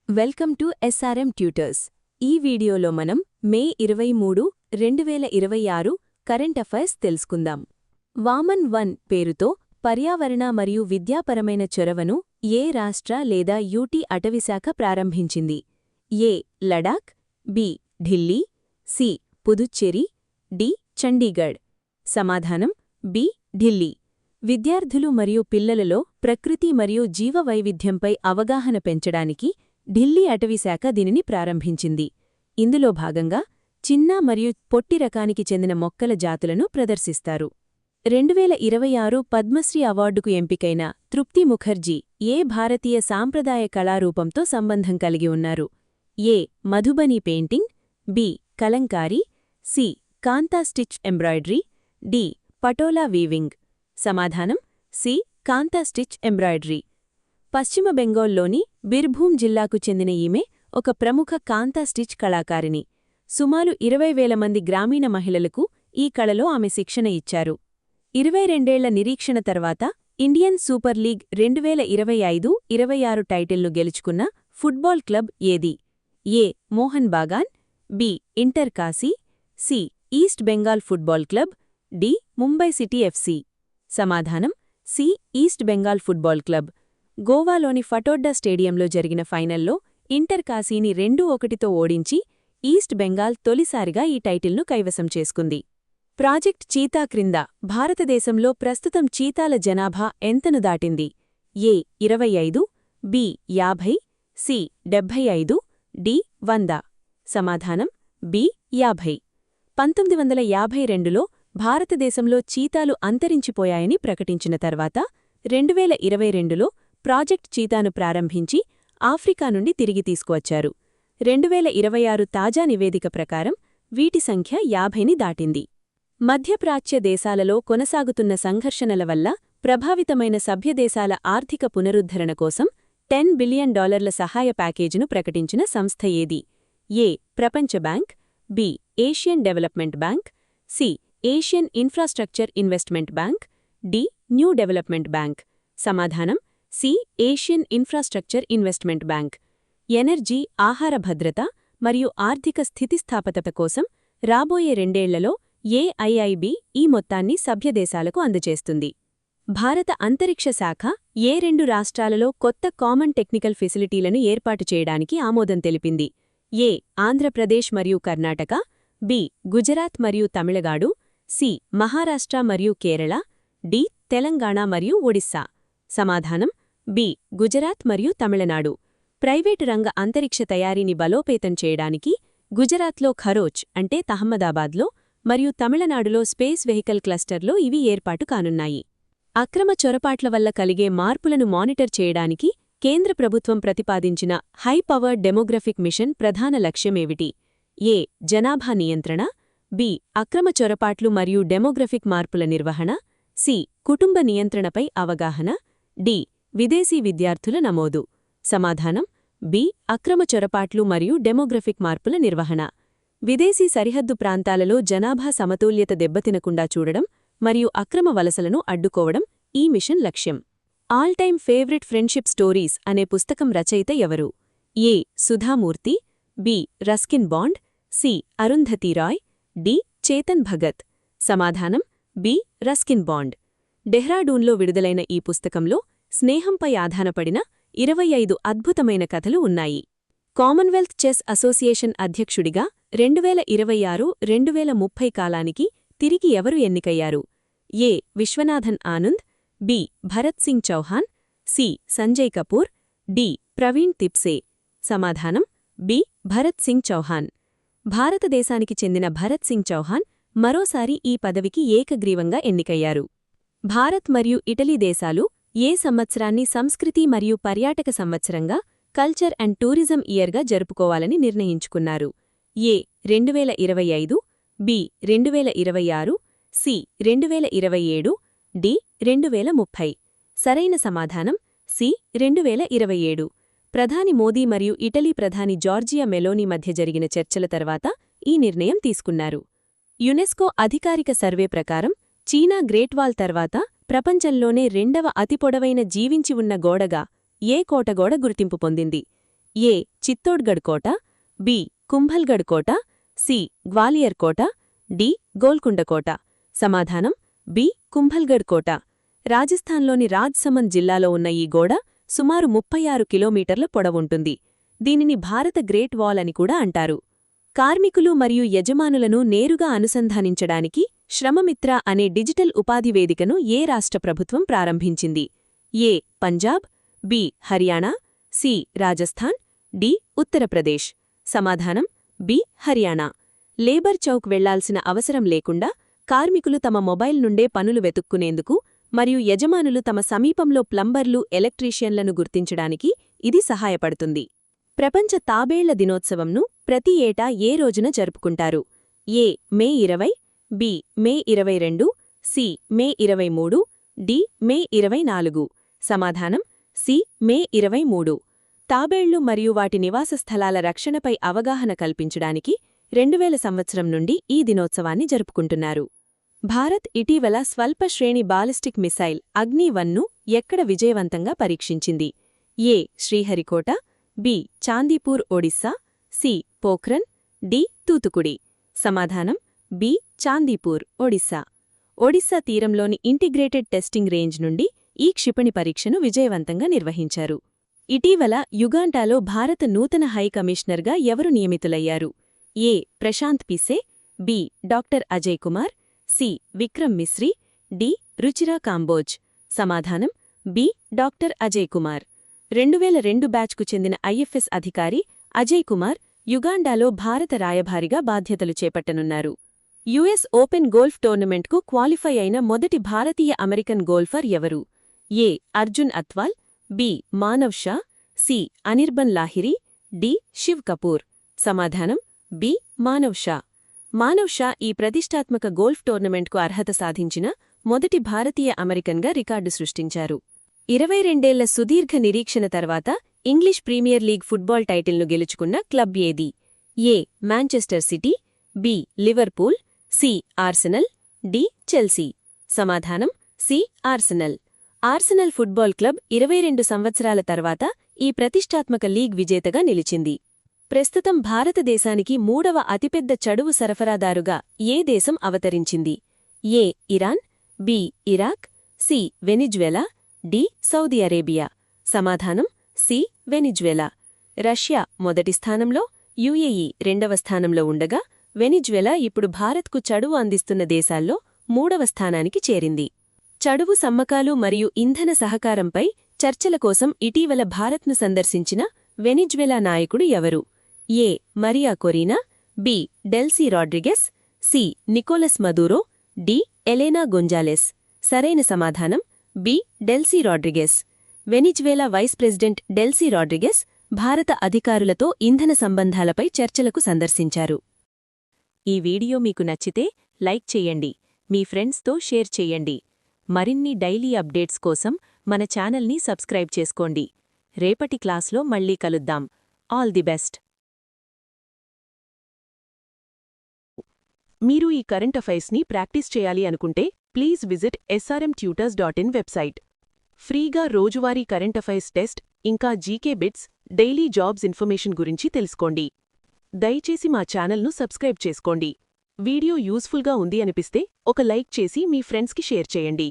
Welcome to SRM tutors. ఈ వీడియోలో మనం మే 23, 2026 కరెంట్ అఫైర్స్ తెలుసుకుందాం. వామన్ 1 పేరుతో పర్యావరణ మరియు విద్యాపరమైన చొరవను ఏ రాష్ట్ర లేదా యూటీ అటవీశాఖ ప్రారంభించింది? A. Ladakh, B. Delhi, C. Puducherry, D. Chandigarh. సమాధానం బి. ఢిల్లీ. విద్యార్థులు మరియు పిల్లలలో ప్రకృతి మరియు జీవవైవిధ్యంపై అవగాహన పెంచడానికి ఢిల్లీ అటవీశాఖ దీనిని ప్రారంభించింది. ఇందులో భాగంగా చిన్న మరియు పొట్టి రకానికి చెందిన మొక్కల జాతులను ప్రదర్శిస్తారు. 2026 పద్మశ్రీ అవార్డుకు ఎంపికైన తృప్తి ముఖర్జీ ఏ భారతీయ సాంప్రదాయ కళారూపంతో సంబంధం కలిగి ఉన్నారు? A. Madhubani painting, B. Kalamkari, C. Kantha stitch embroidery, D. Patola weaving. సమాధానం సి. Kantha stitch embroidery. పశ్చిమ బెంగాల్లోని బిర్భూం జిల్లాకు చెందిన ఈమె ఒక ప్రముఖ కాంతా స్టిచ్ కళాకారిణి. సుమారు 20,000 మంది గ్రామీణ మహిళలకు ఈ కళలో ఆమె శిక్షణ ఇచ్చారు. 22 ఏళ్ల నిరీక్షణ తర్వాత ఇండియన్ సూపర్ లీగ్ 2025-26 టైటిల్ను గెలుచుకున్న ఫుట్బాల్ క్లబ్ ఏది? A. Mohun Bagan, B. Inter Kashi, C. East Bengal Football Club, D. Mumbai City FC. సమాధానం C. East Bengal Football Club. గోవాలోని ఫటోడ్డా స్టేడియంలో జరిగిన ఫైనల్లో ఇంటర్ కాశీని 2-1తో ఓడించి ఈస్ట్ బెంగాల్ తొలిసారిగా ఈ టైటిల్ను కైవసం చేసుకుంది. ప్రాజెక్ట్ చీతా క్రింద భారతదేశంలో ప్రస్తుతం చీతాల జనాభా ఎంతను దాటింది? ఏ. 25, బి. 50, సి. 75, డి. 100. సమాధానం బి. 50. 1952లో భారతదేశంలో చీతాలు అంతరించిపోయాయని ప్రకటించిన తర్వాత 2022లో ప్రాజెక్ట్ చీతాను ప్రారంభించి ఆఫ్రికా నుండి తిరిగి తీసుకువచ్చారు. 2026 తాజా నివేదిక ప్రకారం వీటి సంఖ్య 50ని దాటింది. మధ్యప్రాచ్య దేశాలలో కొనసాగుతున్న సంఘర్షణల వల్ల ప్రభావితమైన సభ్యదేశాల ఆర్థిక పునరుద్ధరణ కోసం $10 బిలియన్ సహాయ ప్యాకేజీను ప్రకటించిన సంస్థ ఏది? ఏ. ప్రపంచ bank, B. Asian Development Bank, C. Asian Infrastructure Investment Bank, D. New Development Bank. సమాధానం C. Asian Infrastructure Investment Bank. Energy, ఆహార భద్రత మరియు ఆర్థిక స్థితిస్థాపకత కోసం రాబోయే 2 ఏళ్లలో ఏఐఐబి ఈ మొత్తాన్ని సభ్యదేశాలకు అందజేస్తుంది. భారత అంతరిక్ష శాఖ ఏ 2 రాష్ట్రాలలో కొత్త కామన్ టెక్నికల్ ఫెసిలిటీలను ఏర్పాటు చేయడానికి ఆమోదం తెలిపింది? ఏ. ఆంధ్రప్రదేశ్ మరియు కర్ణాటక, బి. గుజరాత్ మరియు తమిళనాడు, సి. మహారాష్ట్ర మరియు కేరళ, డి. తెలంగాణ మరియు ఒడిస్సా. సమాధానం బి. గుజరాత్ మరియు తమిళనాడు. ప్రైవేటు రంగ అంతరిక్ష తయారీని బలోపేతం చేయడానికి గుజరాత్లో ఖరోచ్ అంటే అహ్మదాబాద్లో మరియు తమిళనాడులో స్పేస్ వెహికల్ క్లస్టర్లో ఇవి ఏర్పాటు కానున్నాయి. అక్రమ చొరబాట్ల వల్ల కలిగే మార్పులను మానిటర్ చేయడానికి కేంద్ర ప్రభుత్వం ప్రతిపాదించిన హై పవర్డ్ డెమోగ్రఫిక్ మిషన్ ప్రధాన లక్ష్యమేమిటి? ఏ. జనాభా నియంత్రణ, బి. అక్రమ చొరబాట్లు మరియు డెమోగ్రఫిక్ మార్పుల నిర్వహణ, సి. కుటుంబ నియంత్రణపై అవగాహన, డి. విదేశీ విద్యార్థుల నమోదు. సమాధానం బి. అక్రమ చొరబాట్లు మరియు డెమోగ్రఫిక్ మార్పుల నిర్వహణ. విదేశీ సరిహద్దు ప్రాంతాలలో జనాభా సమతుల్యత దెబ్బతినకుండా చూడడం మరియు అక్రమ వలసలను అడ్డుకోవడం ఈ మిషన్ లక్ష్యం. All time favourite friendship stories అనే పుస్తకం రచయిత ఎవరు? A. Sudha Murthy, B. Ruskin Bond, C. Arundhati Roy, D. Chetan Bhagat. సమాధానం బి. Ruskin bond. డెహ్రాడూన్లో విడుదలైన ఈ పుస్తకంలో స్నేహంపై ఆధారపడిన 25 అద్భుతమైన కథలు ఉన్నాయి. కామన్వెల్త్ చెస్ అసోసియేషన్ అధ్యక్షుడిగా 2026-2030 కాలానికి తిరిగి ఎవరు ఎన్నికయ్యారు? A. Viswanathan Anand, B. Bharat Singh Chauhan, C. Sanjay Kapoor, D. Praveen Thipsay. సమాధానం బి. భరత్ సింగ్ చౌహాన్. భారతదేశానికి చెందిన భరత్ సింగ్ చౌహాన్ మరోసారి ఈ పదవికి ఏకగ్రీవంగా ఎన్నికయ్యారు. భారత్ మరియు ఇటలీ దేశాలు ఏ సంవత్సరాన్ని సంస్కృతి మరియు పర్యాటక సంవత్సరంగా కల్చర్ అండ్ టూరిజం ఇయర్గా జరుపుకోవాలని నిర్ణయించుకున్నారు? ఏ. 2025, బి. 2026, సి. 2027, డి. 2030. సరైన సమాధానం సి. 2027. ప్రధాని మోదీ మరియు ఇటలీ ప్రధాని జార్జియా మెలోనీ మధ్య జరిగిన చర్చల తర్వాత ఈ నిర్ణయం తీసుకున్నారు. యునెస్కో అధికారిక సర్వే ప్రకారం చీనా గ్రేట్ వాల్ తర్వాత ప్రపంచంలోనే 2వ అతి పొడవైన జీవించి ఉన్న గోడగా ఏ కోటగోడ గుర్తింపు పొందింది? ఏ చిత్తోడ్గఢ్ కోట, బి కుంభల్గఢ్ కోట, సి గ్వాలియర్ కోట, డి గోల్కొండ కోట. సమాధానం బి కుంభల్గఢ్ కోట. రాజస్థాన్లోని రాజ్సమంద్ జిల్లాలో ఉన్న ఈ గోడ సుమారు 36 కిలోమీటర్ల పొడవుంటుంది. దీనిని భారత గ్రేట్ వాల్ అని కూడా అంటారు. కార్మికులు మరియు యజమానులను నేరుగా అనుసంధానించడానికి శ్రమమిత్ర అనే డిజిటల్ ఉపాధి వేదికను ఏ రాష్ట్ర ప్రభుత్వం ప్రారంభించింది? A Punjab, B Haryana, C Rajasthan, D Uttar Pradesh. సమాధానం బి హర్యానా. లేబర్ చౌక్ వెళ్లాల్సిన అవసరం లేకుండా కార్మికులు తమ మొబైల్ నుండే పనులు వెతుక్కునేందుకు మరియు యజమానులు తమ సమీపంలో ప్లంబర్లు, ఎలక్ట్రీషియన్లను గుర్తించడానికి ఇది సహాయపడుతుంది. ప్రపంచ తాబేళ్ల దినోత్సవంను ప్రతి ఏటా ఏ రోజున జరుపుకుంటారు? ఏ మే 20, బి మే 22, సి మే 23, డి మే 24. సమాధానం సి మే 23. తాబేళ్లు మరియు వాటి నివాస స్థలాల రక్షణపై అవగాహన కల్పించడానికి 2000 సంవత్సరం నుండి ఈ దినోత్సవాన్ని జరుపుకుంటున్నారు. భారత్ ఇటీవల స్వల్ప శ్రేణి బాలిస్టిక్ మిసైల్ అగ్ని-1ను ఎక్కడ విజయవంతంగా పరీక్షించింది? A Sriharikota, B Chandipur Odisha, C Pokhran, D Thoothukudi. సమాధానం బి చాందీపూర్ ఒడిస్సా. ఒడిస్సా తీరంలోని ఇంటిగ్రేటెడ్ టెస్టింగ్ రేంజ్ నుండి ఈ క్షిపణి పరీక్షను విజయవంతంగా నిర్వహించారు. ఇటీవల యుగాండాలో భారత నూతన హై కమిషనర్గా ఎవరు నియమితులయ్యారు? A Prashant Pise, B doctor Ajay Kumar, C Vikram Misri, D Ruchira Kamboj. సమాధానం బి డాక్టర్ అజయ్ కుమార్. 2002 బ్యాచ్కు చెందిన ఐఎఫ్ఎస్ అధికారి అజయ్ కుమార్ యుగాండాలో భారత రాయభారిగా బాధ్యతలు చేపట్టనున్నారు. యుఎస్ ఓపెన్ గోల్ఫ్ టోర్నమెంట్కు క్వాలిఫై అయిన మొదటి భారతీయ అమెరికన్ గోల్ఫర్ ఎవరు? A Arjun Atwal, B Manav Shah, C Anirban Lahiri, D Shiv Kapur. సమాధానం బి మానవ్ షా. మానవ్ షా ఈ ప్రతిష్టాత్మక గోల్ఫ్ టోర్నమెంట్కు అర్హత సాధించిన మొదటి భారతీయ అమెరికన్గా రికార్డు సృష్టించారు. 22 సుదీర్ఘ నిరీక్షణ తర్వాత ఇంగ్లీష్ ప్రీమియర్ లీగ్ ఫుట్బాల్ టైటిల్ను గెలుచుకున్న క్లబ్ ఏది? A Manchester City, B Liverpool, C Arsenal, D Chelsea. సమాధానం C Arsenal. Arsenal football club 22 సంవత్సరాల తర్వాత ఈ ప్రతిష్టాత్మక లీగ్ విజేతగా నిలిచింది. ప్రస్తుతం భారతదేశానికి 3వ అతిపెద్ద చడువు సరఫరాదారుగా ఏ దేశం అవతరించింది? A Iran, B Iraq, C Venezuela, D Saudi Arabia. సమాధానం సి వెనిజ్వెలా. రష్యా మొదటి స్థానంలో, యుఏఈ 2వ స్థానంలో ఉండగా వెనిజ్వెలా ఇప్పుడు భారత్కు చడువు అందిస్తున్న దేశాల్లో 3వ స్థానానికి చేరింది. చడువు సమ్మకాలు మరియు ఇంధన సహకారంపై చర్చల కోసం ఇటీవల భారత్ను సందర్శించిన వెనిజ్వెలా నాయకుడు ఎవరు? A Maria Corina, B Delcy Rodriguez, C Nicolas Maduro, D Elena Gonzalez. సరైన సమాధానం B Delcy Rodriguez. Venezuela vice president Delcy Rodriguez భారత అధికారులతో ఇంధన సంబంధాలపై చర్చలకు సందర్శించారు. ఈ వీడియో మీకు నచ్చితే లైక్ చేయండి, మీ ఫ్రెండ్స్తో షేర్ చేయండి. మరిన్ని డైలీ అప్డేట్స్ కోసం మన ఛానల్ని సబ్స్క్రైబ్ చేసుకోండి. రేపటి క్లాస్లో మళ్ళీ కలుద్దాం. All the best. మీరు ఈ కరెంట్ అఫైర్స్ని ప్రాక్టీస్ చేయాలి అనుకుంటే ప్లీజ్ విజిట్ srmtutors.in వెబ్సైట్. ఫ్రీగా రోజువారీ కరెంట్ అఫైర్స్ టెస్ట్ ఇంకా GK bits, daily jobs information గురించి తెలుసుకోండి. దయచేసి మా ఛానల్ను సబ్స్క్రైబ్ చేసుకోండి. వీడియో యూస్ఫుల్గా ఉంది అనిపిస్తే ఒక లైక్ చేసి మీ ఫ్రెండ్స్కి షేర్ చేయండి.